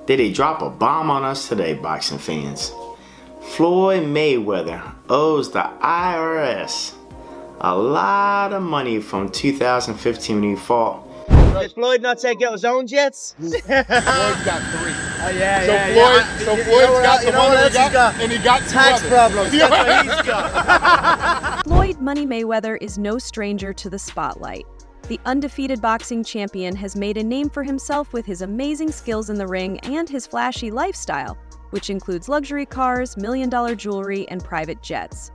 Did he drop a bomb on us today, boxing fans? Floyd Mayweather owes the IRS a lot of money from 2015 when he fought. Did Floyd not take out his own jets? Floyd's got 3. Oh, yeah, So Floyd's got the one he got, and he got 2 tax others. problems. That's what he's got. Floyd Money Mayweather is no stranger to the spotlight. The undefeated boxing champion has made a name for himself with his amazing skills in the ring and his flashy lifestyle, which includes luxury cars, million-dollar jewelry, and private jets.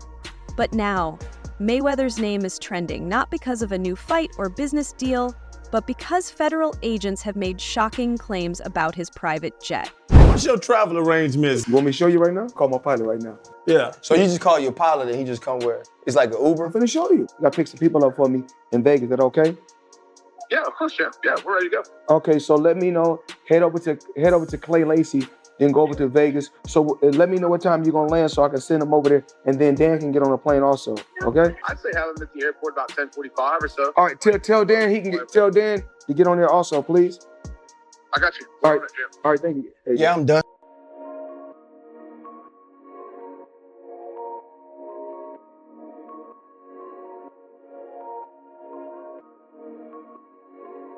But now, Mayweather's name is trending not because of a new fight or business deal, but because federal agents have made shocking claims about his private jet. What's your travel arrangements? You want me to show you right now? Call my pilot right now. Yeah. So you just call your pilot and he just come where? It's like an Uber? I'm finna show you. You gotta pick some people up for me in Vegas. Is that okay? Yeah, of course, Chef. Yeah, we're ready to go. Okay, so let me know. Head over to Clay Lacey, then go over to Vegas. So let me know what time you're gonna land so I can send them over there, and then Dan can get on a plane also. Okay? I'd say have him at the airport about 10:45 or so. All right, tell Dan tell Dan to get on there also, please. I got you. All right, all right, thank you. Hey, Yeah, I'm done.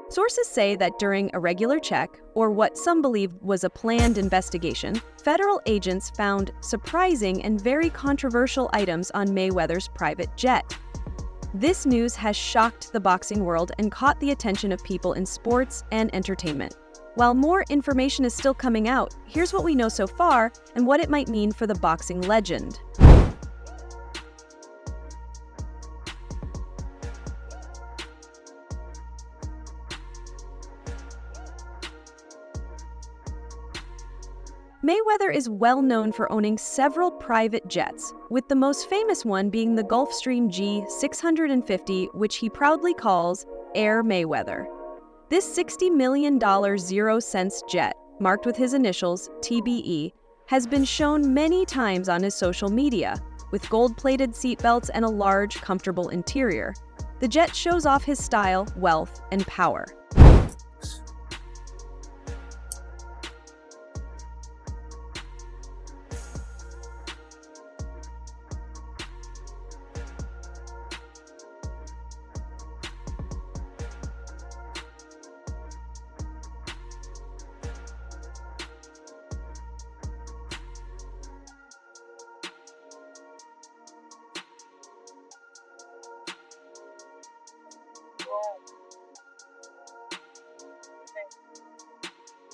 Sources say that during a regular check, or what some believe was a planned investigation, federal agents found surprising and very controversial items on Mayweather's private jet. This news has shocked the boxing world and caught the attention of people in sports and entertainment. While more information is still coming out, here's what we know so far and what it might mean for the boxing legend. Mayweather is well known for owning several private jets, with the most famous one being the Gulfstream G650, which he proudly calls Air Mayweather. This $60 million 0-cents jet, marked with his initials, TBE, has been shown many times on his social media, with gold-plated seatbelts and a large, comfortable interior. The jet shows off his style, wealth, and power.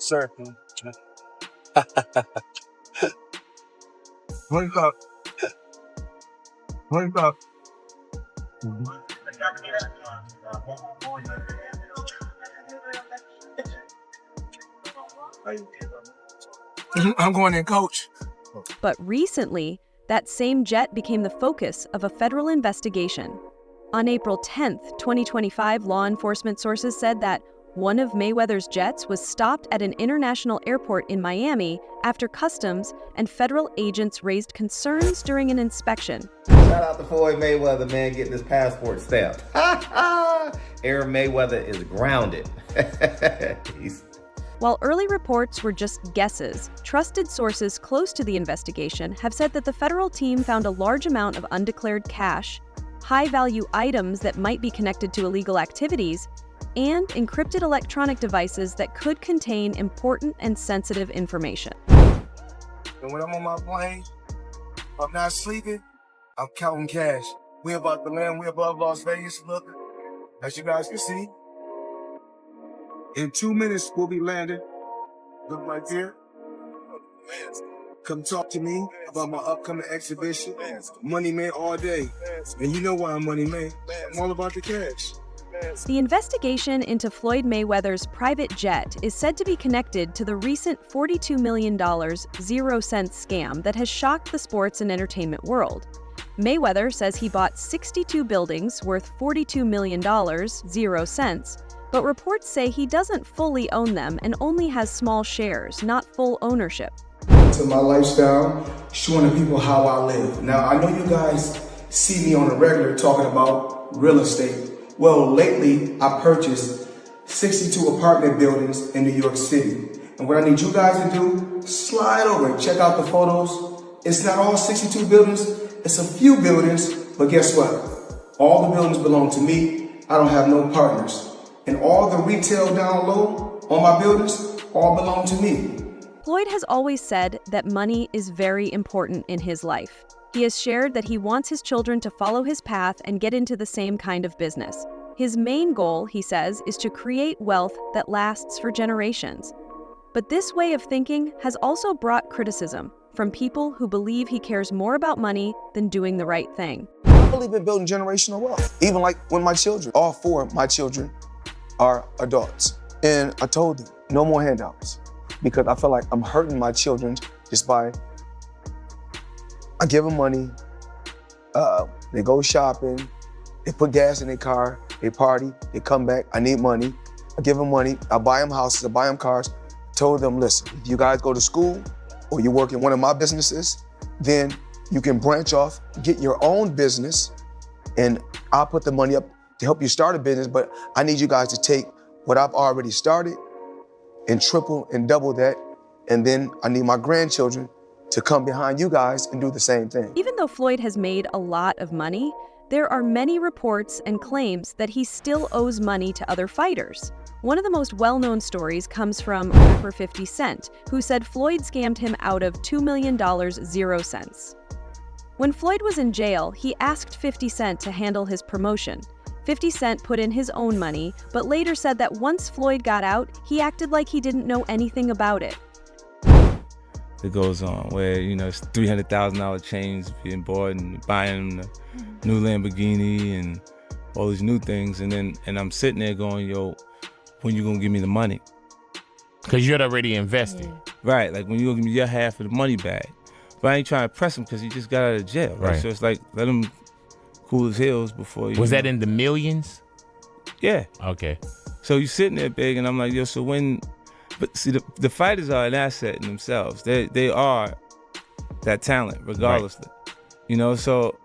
Sir. Wake up. Wake up. I'm going in, coach. But recently, that same jet became the focus of a federal investigation. On April 10th, 2025, law enforcement sources said that one of Mayweather's jets was stopped at an international airport in Miami after customs and federal agents raised concerns during an inspection. Shout out to Floyd Mayweather, man, getting his passport stamped. Air Mayweather is grounded. While early reports were just guesses, trusted sources close to the investigation have said that the federal team found a large amount of undeclared cash, high-value items that might be connected to illegal activities, and encrypted electronic devices that could contain important and sensitive information. And when I'm on my plane, I'm not sleeping, I'm counting cash. We about to land, we above Las Vegas, look, as you guys can see. In 2 minutes, we'll be landing. Look right there. Come talk to me about my upcoming exhibition. Money Man all day. And you know why I'm Money Man. I'm all about the cash. The investigation into Floyd Mayweather's private jet is said to be connected to the recent $42 million 0-cents scam that has shocked the sports and entertainment world. Mayweather says he bought 62 buildings worth $42 million, 0 cents, but reports say he doesn't fully own them and only has small shares, not full ownership. To my lifestyle, showing the people how I live. Now, I know you guys see me on a regular talking about real estate. Well, lately, I purchased 62 apartment buildings in New York City. And what I need you guys to do, slide over and check out the photos. It's not all 62 buildings, it's a few buildings, but guess what? All the buildings belong to me. I don't have no partners. And all the retail down low on my buildings all belong to me. Floyd has always said that money is very important in his life. He has shared that he wants his children to follow his path and get into the same kind of business. His main goal, he says, is to create wealth that lasts for generations. But this way of thinking has also brought criticism from people who believe he cares more about money than doing the right thing. I believe in building generational wealth. Even like when my children, all 4 of my children are adults. And I told them, no more handouts. Because I feel like I'm hurting my children just by, I give them money, they go shopping, they put gas in their car, they party, they come back, I need money. I give them money, I buy them houses, I buy them cars. Told them, listen, if you guys go to school or you work in one of my businesses, then you can branch off, get your own business, and I'll put the money up to help you start a business, but I need you guys to take what I've already started and triple and double that, and then I need my grandchildren to come behind you guys and do the same thing. Even though Floyd has made a lot of money, there are many reports and claims that he still owes money to other fighters. One of the most well-known stories comes from rapper 50 Cent, who said Floyd scammed him out of $2 million 0 cents. When Floyd was in jail, he asked 50 Cent to handle his promotion. 50 Cent put in his own money, but later said that once Floyd got out, he acted like he didn't know anything about it. It goes on where, you know, it's $300,000 chains being bought and buying the new Lamborghini and all these new things. And I'm sitting there going, yo, when you gonna give me the money? Because you had already invested. Right, like when you gonna give me your half of the money back. But I ain't trying to press him because he just got out of jail, right? So it's like, let him cool his heels before you. Was that in the millions? Yeah. Okay. So you sitting there big, and I'm like, yo, so when, but see, the fighters are an asset in themselves. They are that talent, regardlessly. Right. You know, so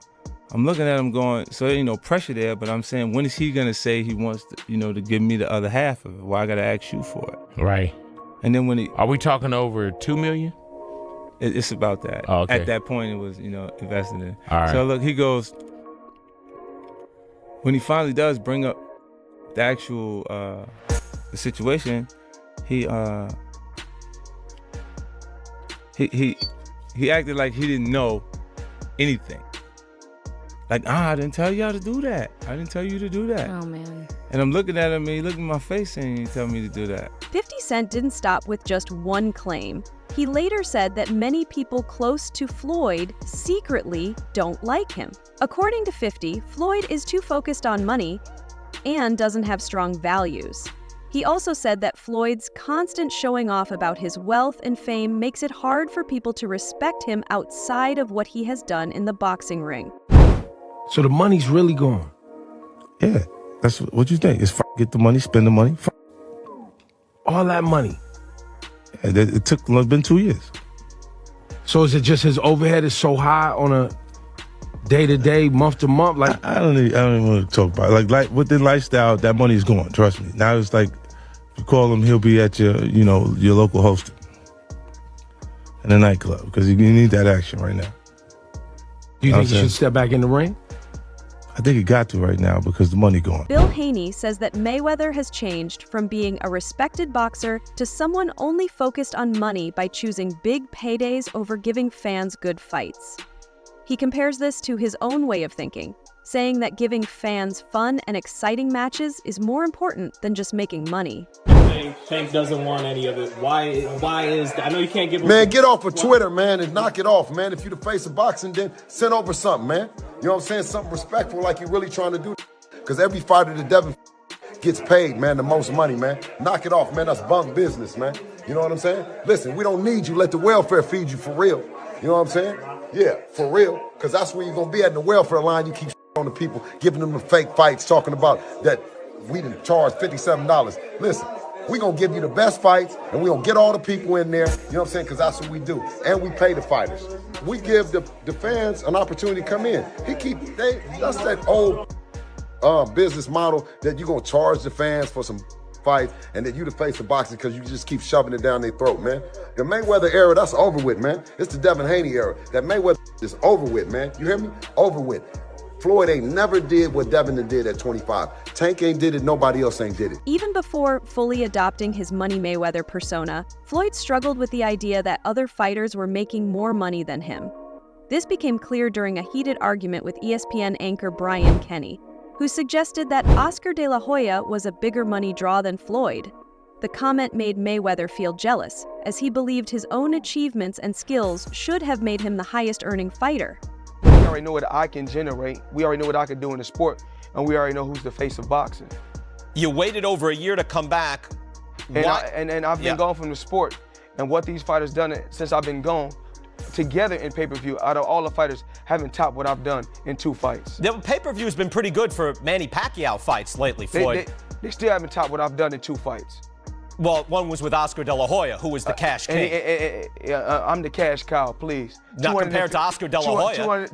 I'm looking at him going, so there ain't no pressure there, but I'm saying, when is he gonna say he wants to, you know, to give me the other half of it? Why I gotta ask you for it? Right. And then when he, are we talking over $2 million? It's about that. Oh, okay. At that point, it was, you know, invested in. All right. So look, he goes, when he finally does bring up the actual the situation, he acted like he didn't know anything. Like, I didn't tell y'all to do that. I didn't tell you to do that. Oh, man. And I'm looking at him, and he looked in my face and he told me to do that. 50 Cent didn't stop with just one claim. He later said that many people close to Floyd secretly don't like him. According to 50, Floyd is too focused on money and doesn't have strong values. He also said that Floyd's constant showing off about his wealth and fame makes it hard for people to respect him outside of what he has done in the boxing ring. So the money's really gone? Yeah, that's what you think. It's get the money, spend the money. All that money? Yeah, it's been 2 years. So is it just his overhead is so high on a day-to-day, month-to-month? Like I don't even want to talk about it. Like within lifestyle, that money's gone, trust me. Now it's like, if you call him, he'll be at your local hosting in a nightclub, because you need that action right now. Do you think he should step back in the ring? I think he got to right now because the money gone. Bill Haney says that Mayweather has changed from being a respected boxer to someone only focused on money by choosing big paydays over giving fans good fights. He compares this to his own way of thinking, saying that giving fans fun and exciting matches is more important than just making money. Tank doesn't want any of it. Why is that? I know you can't give him... Man, get off of Twitter, man, and knock it off, man. If you the face of boxing, then send over something, man. You know what I'm saying? Something respectful like you're really trying to do. Because every fighter that Devin gets paid, man, the most money, man. Knock it off, man. That's bunk business, man. You know what I'm saying? Listen, we don't need you. Let the welfare feed you for real. You know what I'm saying? Yeah, for real. Because that's where you're going to be at in the welfare line. You keep on the people, giving them the fake fights, talking about that we didn't charge $57. Listen. We're going to give you the best fights, and we're going to get all the people in there, you know what I'm saying, because that's what we do. And we pay the fighters. We give the fans an opportunity to come in. That's that old business model that you're going to charge the fans for some fights, and that you the face of boxing because you just keep shoving it down their throat, man. The Mayweather era, that's over with, man. It's the Devin Haney era. That Mayweather is over with, man. You hear me? Over with. Floyd ain't never did what Devin did at 25. Tank ain't did it, nobody else ain't did it. Even before fully adopting his Money Mayweather persona, Floyd struggled with the idea that other fighters were making more money than him. This became clear during a heated argument with ESPN anchor Brian Kenny, who suggested that Oscar de la Hoya was a bigger money draw than Floyd. The comment made Mayweather feel jealous, as he believed his own achievements and skills should have made him the highest-earning fighter. We already know what I can generate, we already know what I can do in the sport, and we already know who's the face of boxing. You waited over a year to come back. And, I've been gone from the sport, and what these fighters done since I've been gone, together in pay-per-view, out of all the fighters, haven't topped what I've done in 2 fights. The pay-per-view has been pretty good for Manny Pacquiao fights lately, Floyd. They still haven't topped what I've done in 2 fights. Well, one was with Oscar de la Hoya, who was the cash king. I'm the cash cow, please. Not compared to Oscar de la Hoya.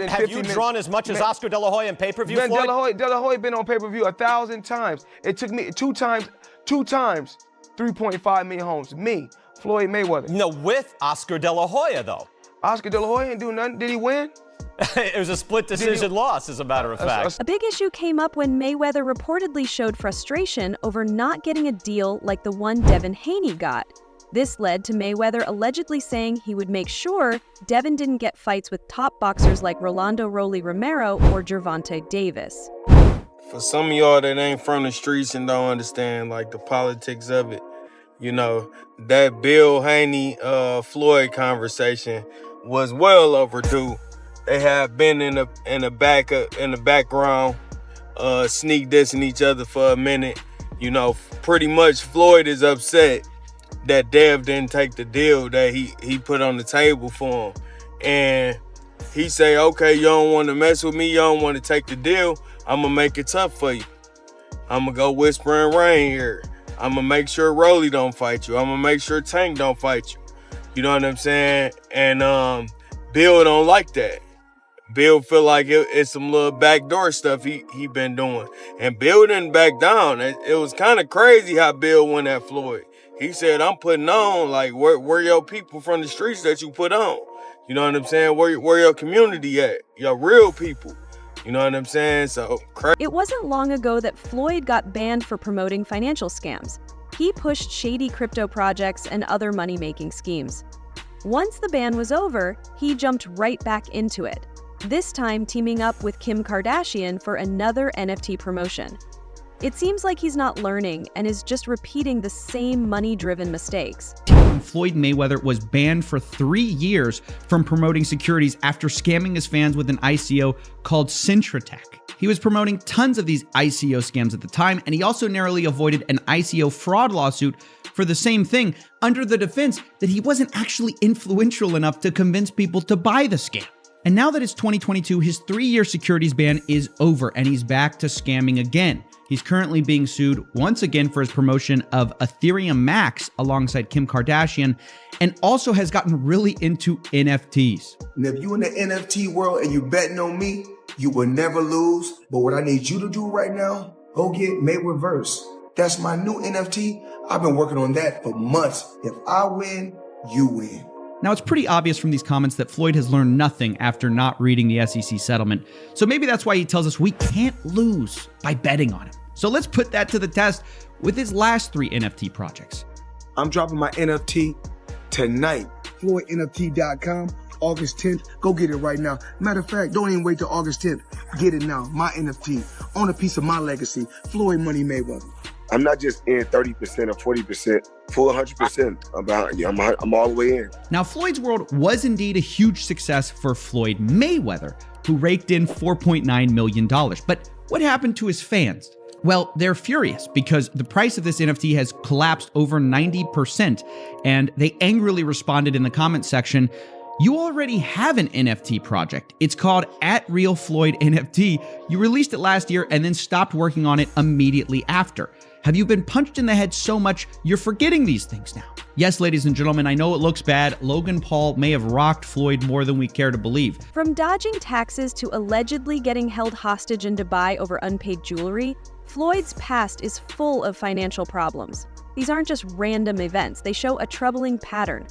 Have you drawn as much as Oscar de la Hoya in pay-per-view, Floyd? De la Hoya been on pay-per-view 1,000 times. It took me two times, 3.5 million homes. Me, Floyd Mayweather. No, with Oscar de la Hoya, though. Oscar de la Hoya didn't do nothing. Did he win? It was a split decision loss, as a matter of fact. A big issue came up when Mayweather reportedly showed frustration over not getting a deal like the one Devin Haney got. This led to Mayweather allegedly saying he would make sure Devin didn't get fights with top boxers like Rolando Rolly Romero or Gervonta Davis. For some of y'all that ain't from the streets and don't understand like the politics of it, you know, that Bill Haney Floyd conversation was well overdue. They have been in the background, sneak dissing each other for a minute. You know, pretty much Floyd is upset that Dev didn't take the deal that he put on the table for him. And he say, okay, you don't want to mess with me, you don't want to take the deal, I'm going to make it tough for you. I'm going to go whisper and rain here. I'm going to make sure Rolly don't fight you. I'm going to make sure Tank don't fight you. You know what I'm saying? And Bill don't like that. Bill feel like it's some little backdoor stuff he been doing. And Bill didn't back down. It was kind of crazy how Bill went at Floyd. He said, I'm putting on, like, where your people from the streets that you put on? You know what I'm saying? Where your community at? Your real people. You know what I'm saying? So crazy. It wasn't long ago that Floyd got banned for promoting financial scams. He pushed shady crypto projects and other money-making schemes. Once the ban was over, he jumped right back into it, this time teaming up with Kim Kardashian for another NFT promotion. It seems like he's not learning and is just repeating the same money-driven mistakes. Floyd Mayweather was banned for 3 years from promoting securities after scamming his fans with an ICO called Cintratec. He was promoting tons of these ICO scams at the time, and he also narrowly avoided an ICO fraud lawsuit for the same thing under the defense that he wasn't actually influential enough to convince people to buy the scam. And now that it's 2022, his 3-year securities ban is over and he's back to scamming again. He's currently being sued once again for his promotion of Ethereum Max alongside Kim Kardashian, and also has gotten really into NFTs. And if you in the NFT world and you betting on me, you will never lose. But what I need you to do right now, go get Mayweatherverse. That's my new NFT. I've been working on that for months. If I win, you win. Now, it's pretty obvious from these comments that Floyd has learned nothing after not reading the SEC settlement. So maybe that's why he tells us we can't lose by betting on him. So let's put that to the test with his last 3 NFT projects. I'm dropping my NFT tonight. FloydNFT.com, August 10th. Go get it right now. Matter of fact, don't even wait till August 10th. Get it now. My NFT. Own a piece of my legacy. Floyd Money Mayweather. I'm not just in 30% or 40%, full 100%. I'm all the way in. Now, Floyd's World was indeed a huge success for Floyd Mayweather, who raked in $4.9 million. But what happened to his fans? Well, they're furious because the price of this NFT has collapsed over 90%, and they angrily responded in the comments section, "You already have an NFT project. It's called @RealFloydNFT. You released it last year and then stopped working on it immediately after. Have you been punched in the head so much you're forgetting these things now?" Yes, ladies and gentlemen, I know it looks bad. Logan Paul may have rocked Floyd more than we care to believe. From dodging taxes to allegedly getting held hostage in Dubai over unpaid jewelry, Floyd's past is full of financial problems. These aren't just random events, they show a troubling pattern.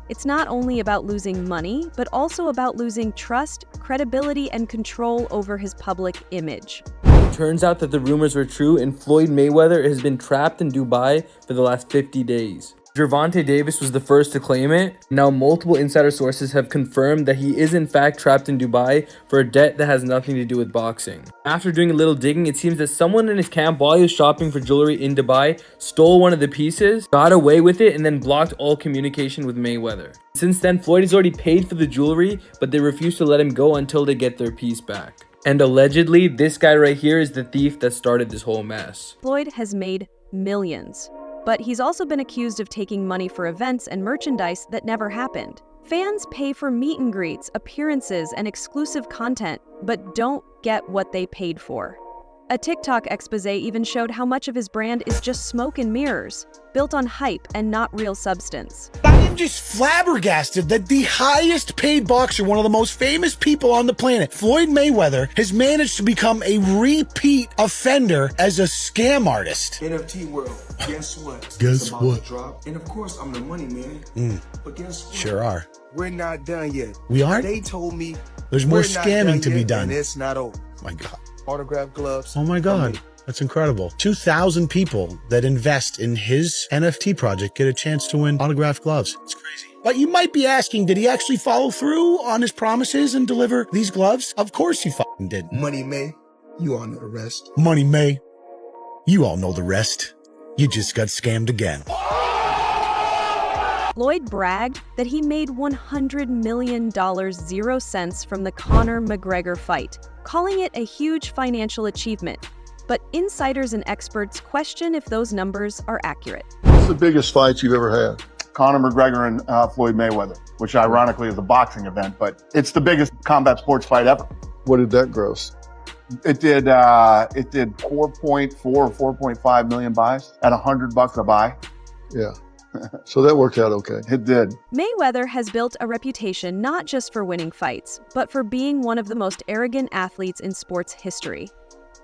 It's not only about losing money, but also about losing trust, credibility, and control over his public image. Turns out that the rumors were true, and Floyd Mayweather has been trapped in Dubai for the last 50 days. Gervonta Davis was the first to claim it. Now multiple insider sources have confirmed that he is in fact trapped in Dubai for a debt that has nothing to do with boxing. After doing a little digging, it seems that someone in his camp while he was shopping for jewelry in Dubai stole one of the pieces, got away with it, and then blocked all communication with Mayweather. Since then, Floyd has already paid for the jewelry, but they refuse to let him go until they get their piece back. And allegedly, this guy right here is the thief that started this whole mess. Floyd has made millions. But he's also been accused of taking money for events and merchandise that never happened. Fans pay for meet and greets, appearances, and exclusive content, but don't get what they paid for. A TikTok expose even showed how much of his brand is just smoke and mirrors, built on hype and not real substance. I am just flabbergasted that the highest paid boxer, one of the most famous people on the planet, Floyd Mayweather, has managed to become a repeat offender as a scam artist. NFT world, guess what? Guess It's about what? to drop. And of course, I'm the money man. But guess what? Sure are. We're not done yet. We aren't? They told me There's more we're not scamming done to be yet, done. And it's not over. My God. Autograph gloves. Oh my God. That's incredible. 2,000 people that invest in his NFT project get a chance to win autographed gloves. It's crazy. But you might be asking, did he actually follow through on his promises and deliver these gloves? Of course he fucking did. Money May, you all know the rest. Money May, you all know the rest. You just got scammed again. Floyd bragged that he made $100 million 0 cents from the Conor McGregor fight, calling it a huge financial achievement. But insiders and experts question if those numbers are accurate. What's the biggest fight you've ever had? Conor McGregor and Floyd Mayweather, which ironically is a boxing event, but it's the biggest combat sports fight ever. What did that gross? It did 4.4 or 4.5 million buys at $100 a buy. Yeah. So that worked out okay. It did. Mayweather has built a reputation not just for winning fights, but for being one of the most arrogant athletes in sports history.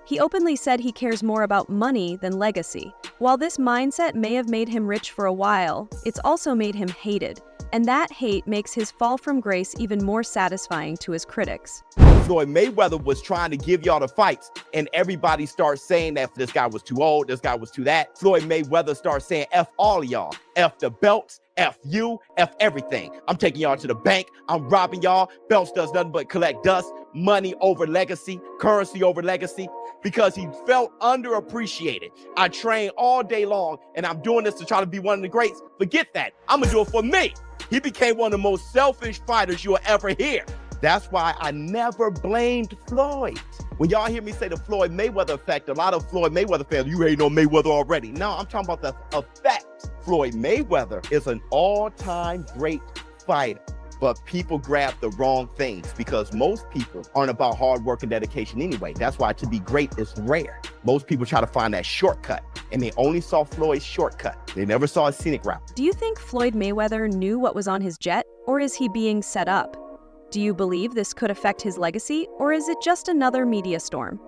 He openly said he cares more about money than legacy. While this mindset may have made him rich for a while, it's also made him hated. And that hate makes his fall from grace even more satisfying to his critics. Floyd Mayweather was trying to give y'all the fights, and everybody starts saying that this guy was too old, this guy was too that. Floyd Mayweather starts saying F all of y'all. F the belts, F you, F everything. I'm taking y'all to the bank, I'm robbing y'all. Belts does nothing but collect dust, money over legacy, currency over legacy, because he felt underappreciated. I train all day long, and I'm doing this to try to be one of the greats. Forget that, I'm gonna do it for me. He became one of the most selfish fighters you'll ever hear. That's why I never blamed Floyd. When y'all hear me say the Floyd Mayweather effect, a lot of Floyd Mayweather fans, you ain't no Mayweather already. No, I'm talking about the effect. Floyd Mayweather is an all-time great fighter, but people grab the wrong things because most people aren't about hard work and dedication anyway. That's why to be great is rare. Most people try to find that shortcut, and they only saw Floyd's shortcut. They never saw his scenic route. Do you think Floyd Mayweather knew what was on his jet, or is he being set up? Do you believe this could affect his legacy, or is it just another media storm?